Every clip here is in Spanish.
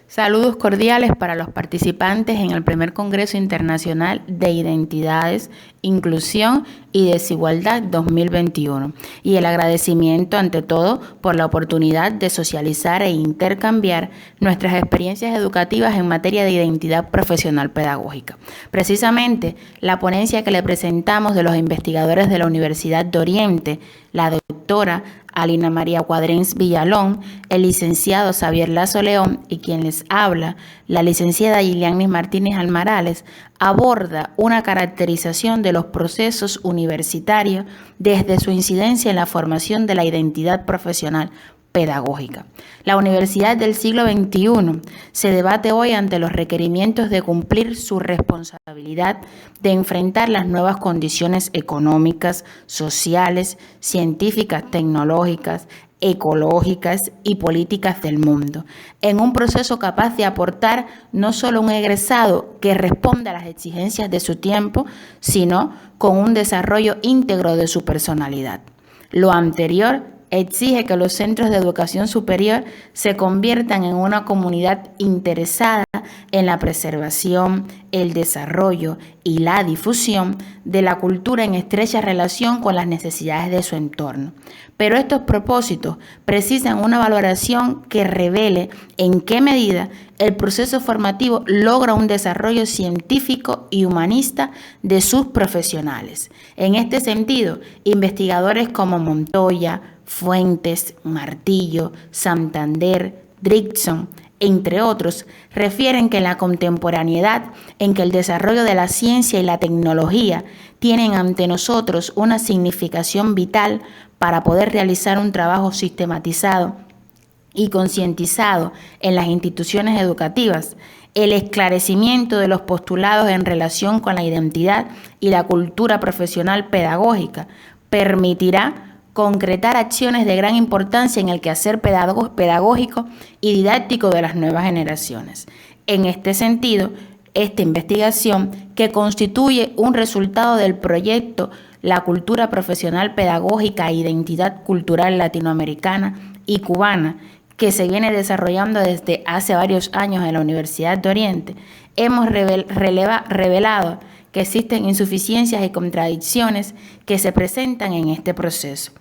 Saludos cordiales para los participantes en el primer Congreso Internacional de Identidades, Inclusión y Desigualdad 2021 y el agradecimiento ante todo por la oportunidad de socializar e intercambiar nuestras experiencias educativas en materia de identidad profesional pedagógica. Precisamente, la ponencia que le presentamos de los investigadores de la Universidad de Oriente, la doctora Alina María Cuadrens Villalón, el licenciado Xavier Lazo León y quien les habla, la licenciada Gilianis Martínez Almarales, aborda una caracterización de los procesos universitarios desde su incidencia en la formación de la identidad profesional pedagógica. La universidad del siglo XXI se debate hoy ante los requerimientos de cumplir su responsabilidad de enfrentar las nuevas condiciones económicas, sociales, científicas, tecnológicas, ecológicas y políticas del mundo, en un proceso capaz de aportar no solo un egresado que responda a las exigencias de su tiempo, sino con un desarrollo íntegro de su personalidad. Lo anterior exige que los centros de educación superior se conviertan en una comunidad interesada en la preservación, el desarrollo y la difusión de la cultura en estrecha relación con las necesidades de su entorno. Pero estos propósitos precisan una valoración que revele en qué medida el proceso formativo logra un desarrollo científico y humanista de sus profesionales. En este sentido, investigadores como Montoya, Fuentes, Martillo, Santander, Drickson, entre otros, refieren que en la contemporaneidad en que el desarrollo de la ciencia y la tecnología tienen ante nosotros una significación vital para poder realizar un trabajo sistematizado y concientizado en las instituciones educativas, el esclarecimiento de los postulados en relación con la identidad y la cultura profesional pedagógica permitirá concretar acciones de gran importancia en el quehacer pedagógico y didáctico de las nuevas generaciones. En este sentido, esta investigación, que constituye un resultado del proyecto La cultura profesional pedagógica e identidad cultural latinoamericana y cubana, que se viene desarrollando desde hace varios años en la Universidad de Oriente, hemos revelado que existen insuficiencias y contradicciones que se presentan en este proceso.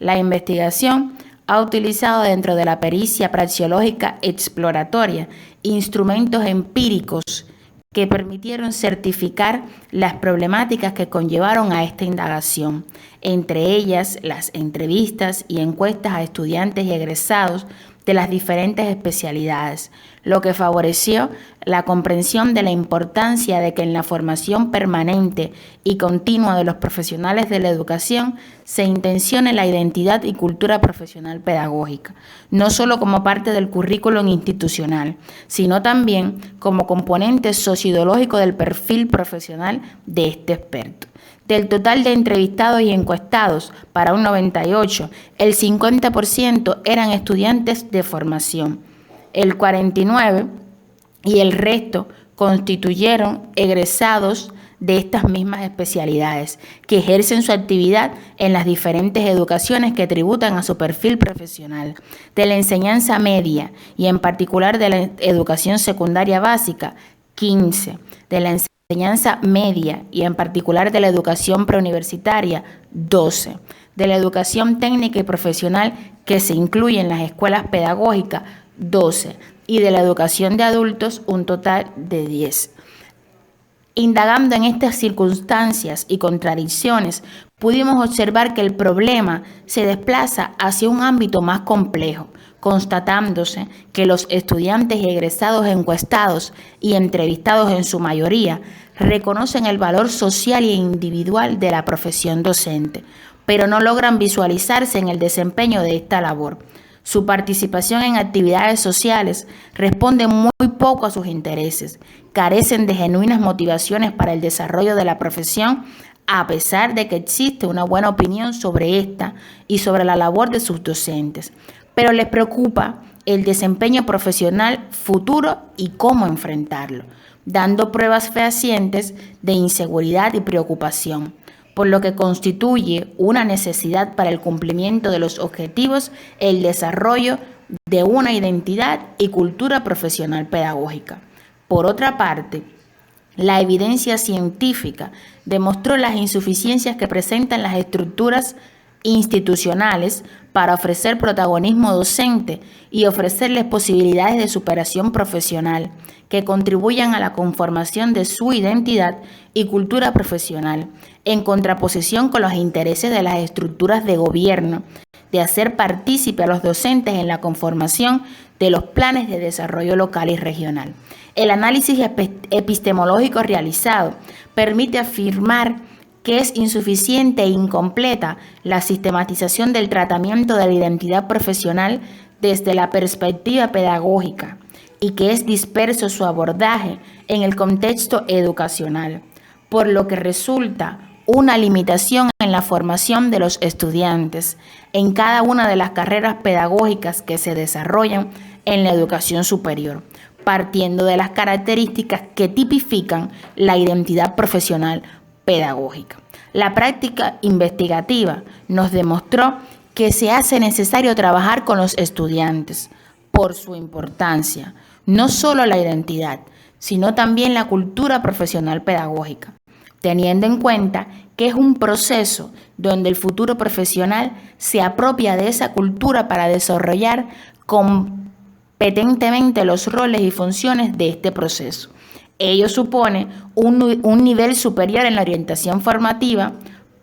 La investigación ha utilizado dentro de la pericia praxeológica exploratoria instrumentos empíricos que permitieron certificar las problemáticas que conllevaron a esta indagación, entre ellas las entrevistas y encuestas a estudiantes y egresados de las diferentes especialidades, lo que favoreció la comprensión de la importancia de que en la formación permanente y continua de los profesionales de la educación se intencione la identidad y cultura profesional pedagógica, no solo como parte del currículum institucional, sino también como componente socioideológico del perfil profesional de este experto. Del total de entrevistados y encuestados, para un 98, el 50% eran estudiantes de formación, el 49% y el resto constituyeron egresados de estas mismas especialidades, que ejercen su actividad en las diferentes educaciones que tributan a su perfil profesional, de la enseñanza media y en particular de la educación secundaria básica, 15%, de la enseñanza media y en particular de la educación preuniversitaria, 12%, de la educación técnica y profesional que se incluye en las escuelas pedagógicas, 12%, y de la educación de adultos un total de 10%. Indagando en estas circunstancias y contradicciones, pudimos observar que el problema se desplaza hacia un ámbito más complejo, constatándose que los estudiantes y egresados encuestados y entrevistados en su mayoría reconocen el valor social e individual de la profesión docente, pero no logran visualizarse en el desempeño de esta labor. Su participación en actividades sociales responde muy poco a sus intereses, carecen de genuinas motivaciones para el desarrollo de la profesión, a pesar de que existe una buena opinión sobre esta y sobre la labor de sus docentes, pero les preocupa el desempeño profesional futuro y cómo enfrentarlo, dando pruebas fehacientes de inseguridad y preocupación, por lo que constituye una necesidad para el cumplimiento de los objetivos el desarrollo de una identidad y cultura profesional pedagógica. Por otra parte, la evidencia científica demostró las insuficiencias que presentan las estructuras institucionales para ofrecer protagonismo docente y ofrecerles posibilidades de superación profesional que contribuyan a la conformación de su identidad y cultura profesional, en contraposición con los intereses de las estructuras de gobierno, de hacer partícipe a los docentes en la conformación de los planes de desarrollo local y regional. El análisis epistemológico realizado permite afirmar que es insuficiente e incompleta la sistematización del tratamiento de la identidad profesional desde la perspectiva pedagógica y que es disperso su abordaje en el contexto educacional, por lo que resulta una limitación en la formación de los estudiantes en cada una de las carreras pedagógicas que se desarrollan en la educación superior, partiendo de las características que tipifican la identidad profesional pedagógica. La práctica investigativa nos demostró que se hace necesario trabajar con los estudiantes por su importancia, no solo la identidad, sino también la cultura profesional pedagógica, teniendo en cuenta que es un proceso donde el futuro profesional se apropia de esa cultura para desarrollar competentemente los roles y funciones de este proceso. Ello supone un nivel superior en la orientación formativa,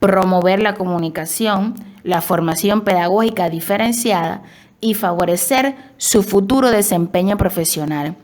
promover la comunicación, la formación pedagógica diferenciada y favorecer su futuro desempeño profesional,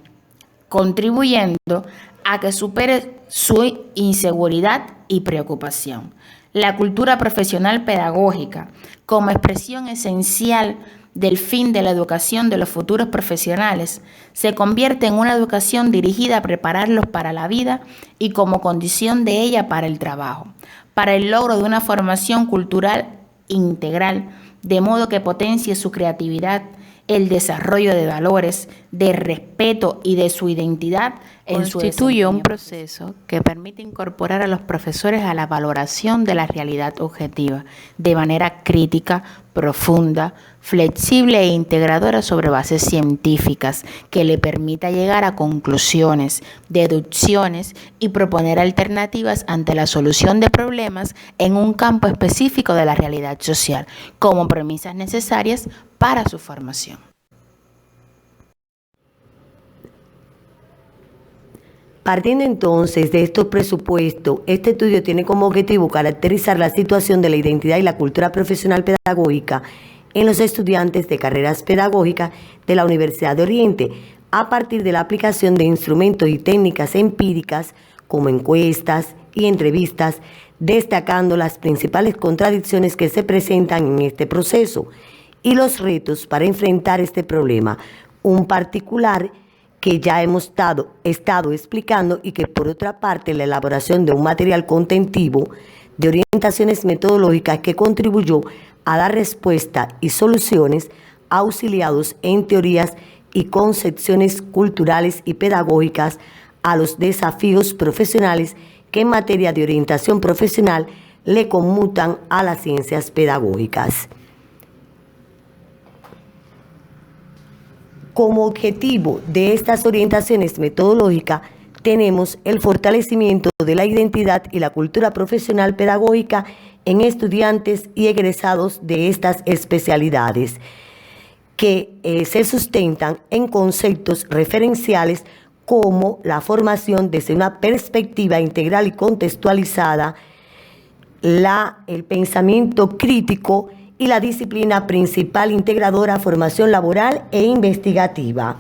contribuyendo a que supere su inseguridad y preocupación. La cultura profesional pedagógica, como expresión esencial del fin de la educación de los futuros profesionales, se convierte en una educación dirigida a prepararlos para la vida y como condición de ella para el trabajo, para el logro de una formación cultural integral, de modo que potencie su creatividad, el desarrollo de valores, de respeto y de su identidad en su constituye un proceso que permite incorporar a los profesores a la valoración de la realidad objetiva de manera crítica, profunda, flexible e integradora sobre bases científicas que le permita llegar a conclusiones, deducciones y proponer alternativas ante la solución de problemas en un campo específico de la realidad social, como premisas necesarias para su formación. Partiendo entonces de estos presupuestos, este estudio tiene como objetivo caracterizar la situación de la identidad y la cultura profesional pedagógica en los estudiantes de carreras pedagógicas de la Universidad de Oriente, a partir de la aplicación de instrumentos y técnicas empíricas como encuestas y entrevistas, destacando las principales contradicciones que se presentan en este proceso y los retos para enfrentar este problema, un particular que ya hemos estado explicando, y que por otra parte la elaboración de un material contentivo de orientaciones metodológicas que contribuyó a dar respuesta y soluciones auxiliados en teorías y concepciones culturales y pedagógicas a los desafíos profesionales que en materia de orientación profesional le conmutan a las ciencias pedagógicas. Como objetivo de estas orientaciones metodológicas tenemos el fortalecimiento de la identidad y la cultura profesional pedagógica en estudiantes y egresados de estas especialidades, que se sustentan en conceptos referenciales como la formación desde una perspectiva integral y contextualizada, el pensamiento crítico y la disciplina principal integradora, formación laboral e investigativa.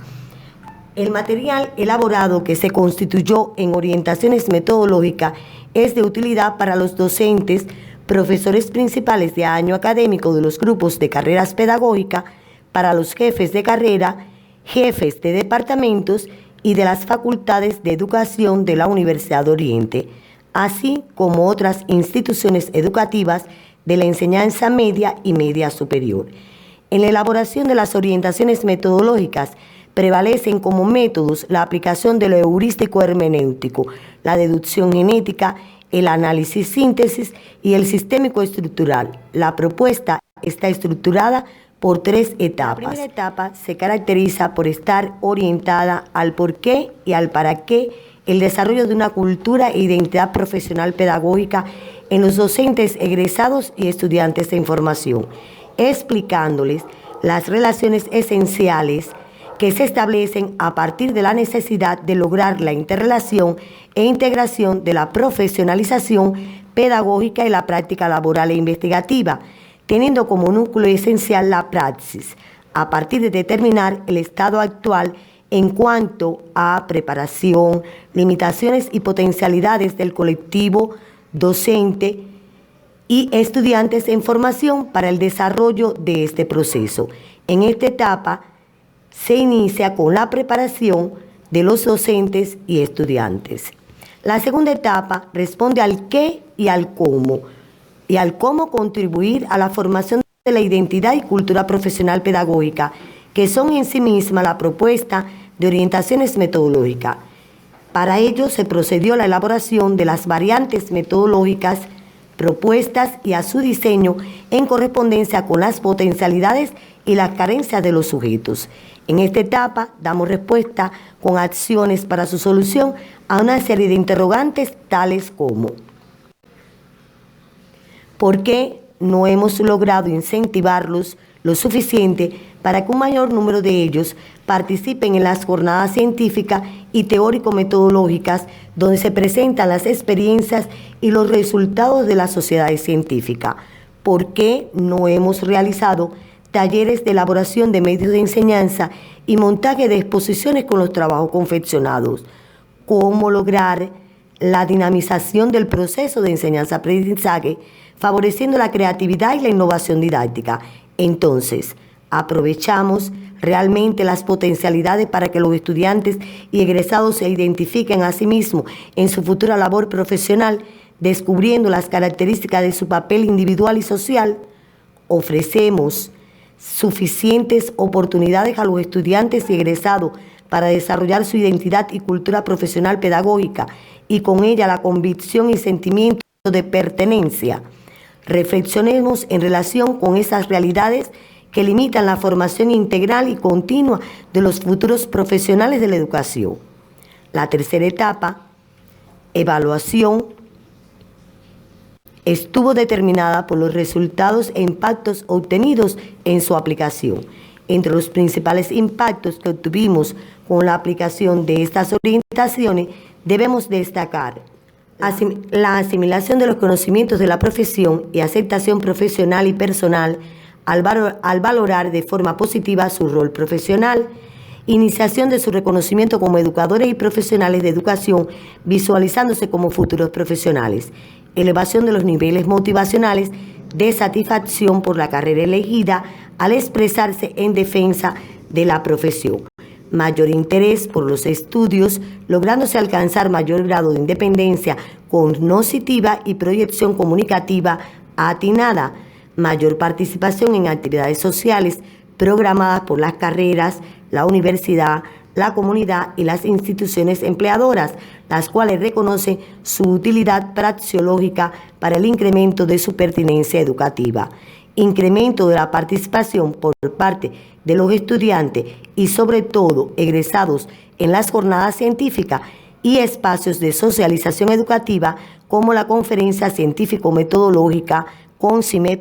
El material elaborado que se constituyó en orientaciones metodológicas es de utilidad para los docentes, profesores principales de año académico de los grupos de carreras pedagógicas, para los jefes de carrera, jefes de departamentos y de las facultades de educación de la Universidad de Oriente, así como otras instituciones educativas de la enseñanza media y media superior. En la elaboración de las orientaciones metodológicas prevalecen como métodos la aplicación de lo heurístico hermenéutico, la deducción genética, el análisis síntesis y el sistémico estructural. La propuesta está estructurada por 3 etapas. La primera etapa se caracteriza por estar orientada al por qué y al para qué el desarrollo de una cultura e identidad profesional pedagógica en los docentes egresados y estudiantes en formación, explicándoles las relaciones esenciales que se establecen a partir de la necesidad de lograr la interrelación e integración de la profesionalización pedagógica y la práctica laboral e investigativa, teniendo como núcleo esencial la praxis, a partir de determinar el estado actual en cuanto a preparación, limitaciones y potencialidades del colectivo docente y estudiantes en formación para el desarrollo de este proceso. En esta etapa se inicia con la preparación de los docentes y estudiantes. La segunda etapa responde al qué y al cómo contribuir a la formación de la identidad y cultura profesional pedagógica, que son en sí misma la propuesta de orientaciones metodológicas. Para ello se procedió a la elaboración de las variantes metodológicas propuestas y a su diseño en correspondencia con las potencialidades y las carencias de los sujetos. En esta etapa damos respuesta con acciones para su solución a una serie de interrogantes tales como: ¿por qué no hemos logrado incentivarlos lo suficiente para que un mayor número de ellos participen en las jornadas científicas y teórico-metodológicas donde se presentan las experiencias y los resultados de las sociedades científicas? ¿Por qué no hemos realizado talleres de elaboración de medios de enseñanza y montaje de exposiciones con los trabajos confeccionados? ¿Cómo lograr la dinamización del proceso de enseñanza-aprendizaje, favoreciendo la creatividad y la innovación didáctica? Entonces, aprovechamos realmente las potencialidades para que los estudiantes y egresados se identifiquen a sí mismos en su futura labor profesional, descubriendo las características de su papel individual y social. Ofrecemos suficientes oportunidades a los estudiantes y egresados para desarrollar su identidad y cultura profesional pedagógica y con ella la convicción y sentimiento de pertenencia. Reflexionemos en relación con esas realidades que limitan la formación integral y continua de los futuros profesionales de la educación. La tercera etapa, evaluación, estuvo determinada por los resultados e impactos obtenidos en su aplicación. Entre los principales impactos que obtuvimos con la aplicación de estas orientaciones, debemos destacar la asimilación de los conocimientos de la profesión y aceptación profesional y personal al valorar de forma positiva su rol profesional, iniciación de su reconocimiento como educadores y profesionales de educación, visualizándose como futuros profesionales, elevación de los niveles motivacionales de satisfacción por la carrera elegida al expresarse en defensa de la profesión, mayor interés por los estudios, lográndose alcanzar mayor grado de independencia cognitiva y proyección comunicativa atinada, mayor participación en actividades sociales programadas por las carreras, la universidad, la comunidad y las instituciones empleadoras, las cuales reconocen su utilidad praxeológica para el incremento de su pertinencia educativa, incremento de la participación por parte de los estudiantes y sobre todo egresados en las jornadas científicas y espacios de socialización educativa como la conferencia científico-metodológica CONCIMED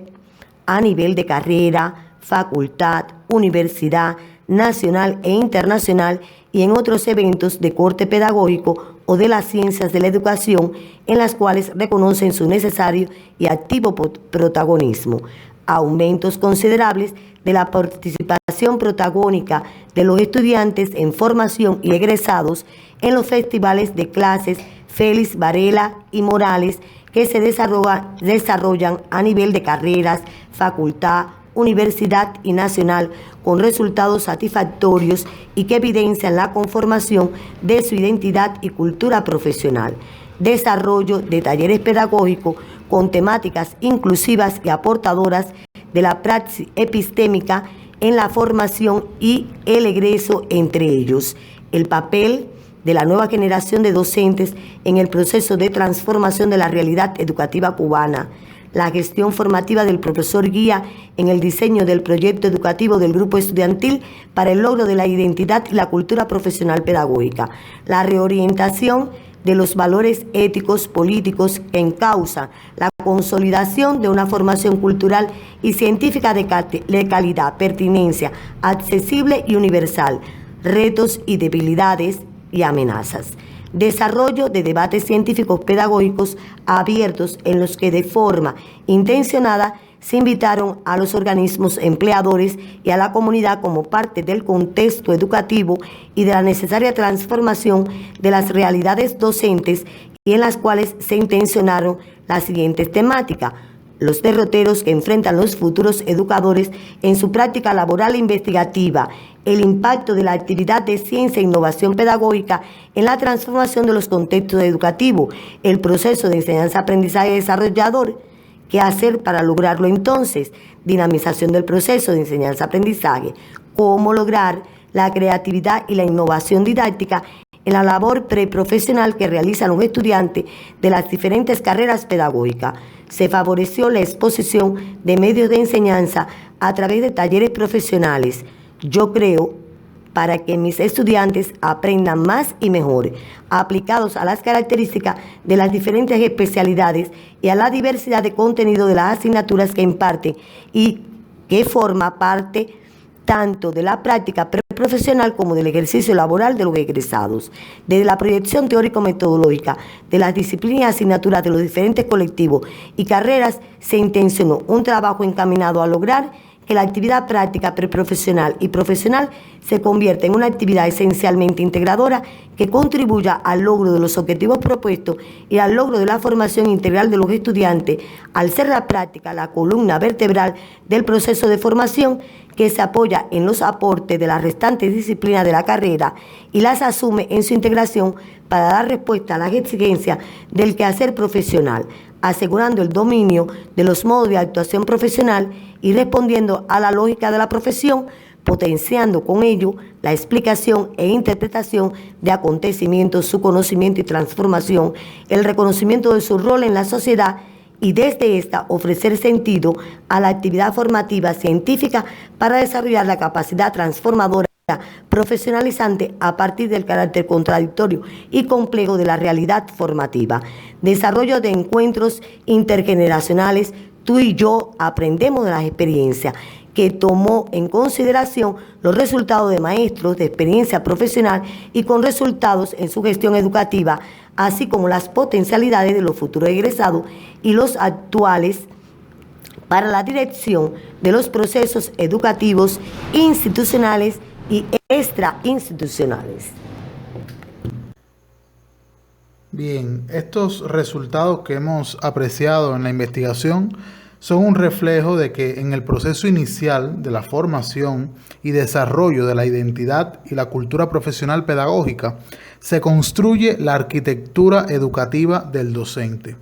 a nivel de carrera, facultad, universidad, nacional e internacional y en otros eventos de corte pedagógico o de las ciencias de la educación en las cuales reconocen su necesario y activo protagonismo. Aumentos considerables de la participación protagónica de los estudiantes en formación y egresados en los festivales de clases Félix Varela y Morales que se desarrollan a nivel de carreras, facultad, universidad y nacional con resultados satisfactorios y que evidencian la conformación de su identidad y cultura profesional. Desarrollo de talleres pedagógicos con temáticas inclusivas y aportadoras de la praxis epistémica en la formación y el egreso, entre ellos. El papel de la nueva generación de docentes en el proceso de transformación de la realidad educativa cubana, la gestión formativa del profesor guía en el diseño del proyecto educativo del grupo estudiantil para el logro de la identidad y la cultura profesional pedagógica, la reorientación de los valores éticos políticos que encausan la consolidación de una formación cultural y científica de calidad, pertinencia, accesible y universal, retos y debilidades y amenazas. Desarrollo de debates científicos pedagógicos abiertos en los que de forma intencionada se invitaron a los organismos empleadores y a la comunidad como parte del contexto educativo y de la necesaria transformación de las realidades docentes, y en las cuales se intencionaron las siguientes temáticas: los derroteros que enfrentan los futuros educadores en su práctica laboral e investigativa, el impacto de la actividad de ciencia e innovación pedagógica en la transformación de los contextos educativos, el proceso de enseñanza-aprendizaje desarrollador, qué hacer para lograrlo entonces, dinamización del proceso de enseñanza-aprendizaje, cómo lograr la creatividad y la innovación didáctica en la labor preprofesional que realizan los estudiantes de las diferentes carreras pedagógicas. Se favoreció la exposición de medios de enseñanza a través de talleres profesionales, yo creo, para que mis estudiantes aprendan más y mejor, aplicados a las características de las diferentes especialidades y a la diversidad de contenido de las asignaturas que imparten y que forma parte tanto de la práctica preprofesional como del ejercicio laboral de los egresados. Desde la proyección teórico-metodológica de las disciplinas y asignaturas de los diferentes colectivos y carreras, se intencionó un trabajo encaminado a lograr que la actividad práctica preprofesional y profesional se convierta en una actividad esencialmente integradora que contribuya al logro de los objetivos propuestos y al logro de la formación integral de los estudiantes, al ser la práctica la columna vertebral del proceso de formación que se apoya en los aportes de las restantes disciplinas de la carrera y las asume en su integración para dar respuesta a las exigencias del quehacer profesional, asegurando el dominio de los modos de actuación profesional y respondiendo a la lógica de la profesión, potenciando con ello la explicación e interpretación de acontecimientos, su conocimiento y transformación, el reconocimiento de su rol en la sociedad y desde esta ofrecer sentido a la actividad formativa científica para desarrollar la capacidad transformadora profesionalizante a partir del carácter contradictorio y complejo de la realidad formativa. Desarrollo de encuentros intergeneracionales. Tú y yo aprendemos de las experiencias, que tomó en consideración los resultados de maestros de experiencia profesional y con resultados en su gestión educativa, así como las potencialidades de los futuros egresados y los actuales para la dirección de los procesos educativos institucionales y extrainstitucionales. Bien, estos resultados que hemos apreciado en la investigación son un reflejo de que en el proceso inicial de la formación y desarrollo de la identidad y la cultura profesional pedagógica se construye la arquitectura educativa del docente,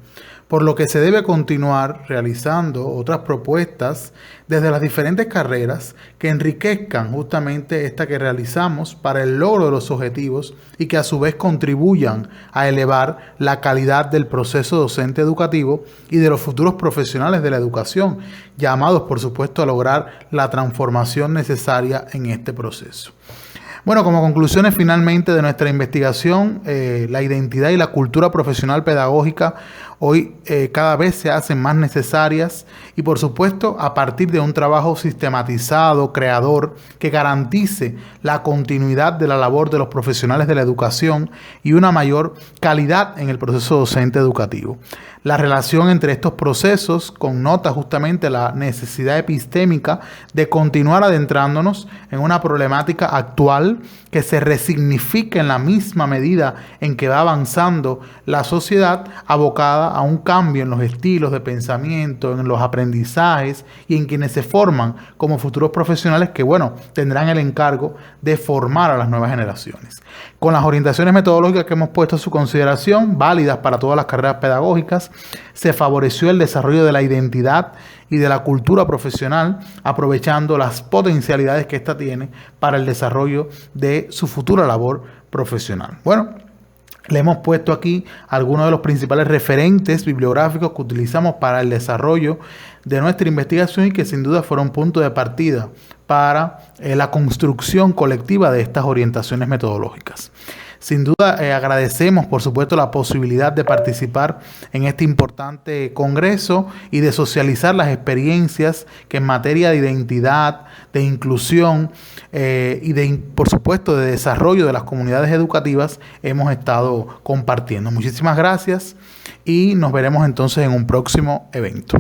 por lo que se debe continuar realizando otras propuestas desde las diferentes carreras que enriquezcan justamente esta que realizamos para el logro de los objetivos y que a su vez contribuyan a elevar la calidad del proceso docente educativo y de los futuros profesionales de la educación, llamados por supuesto a lograr la transformación necesaria en este proceso. Bueno, como conclusiones finalmente de nuestra investigación, la identidad y la cultura profesional pedagógica hoy cada vez se hacen más necesarias y por supuesto a partir de un trabajo sistematizado, creador, que garantice la continuidad de la labor de los profesionales de la educación y una mayor calidad en el proceso docente educativo. La relación entre estos procesos connota justamente la necesidad epistémica de continuar adentrándonos en una problemática actual que se resignifique en la misma medida en que va avanzando la sociedad abocada a un cambio en los estilos de pensamiento, en los aprendizajes y en quienes se forman como futuros profesionales que, bueno, tendrán el encargo de formar a las nuevas generaciones. Con las orientaciones metodológicas que hemos puesto a su consideración, válidas para todas las carreras pedagógicas, se favoreció el desarrollo de la identidad y de la cultura profesional, aprovechando las potencialidades que ésta tiene para el desarrollo de su futura labor profesional. Bueno, Le hemos puesto aquí algunos de los principales referentes bibliográficos que utilizamos para el desarrollo de nuestra investigación y que sin duda fueron punto de partida para la construcción colectiva de estas orientaciones metodológicas. Sin duda agradecemos, por supuesto, la posibilidad de participar en este importante congreso y de socializar las experiencias que en materia de identidad, de inclusión y por supuesto, de desarrollo de las comunidades educativas hemos estado compartiendo. Muchísimas gracias y nos veremos entonces en un próximo evento.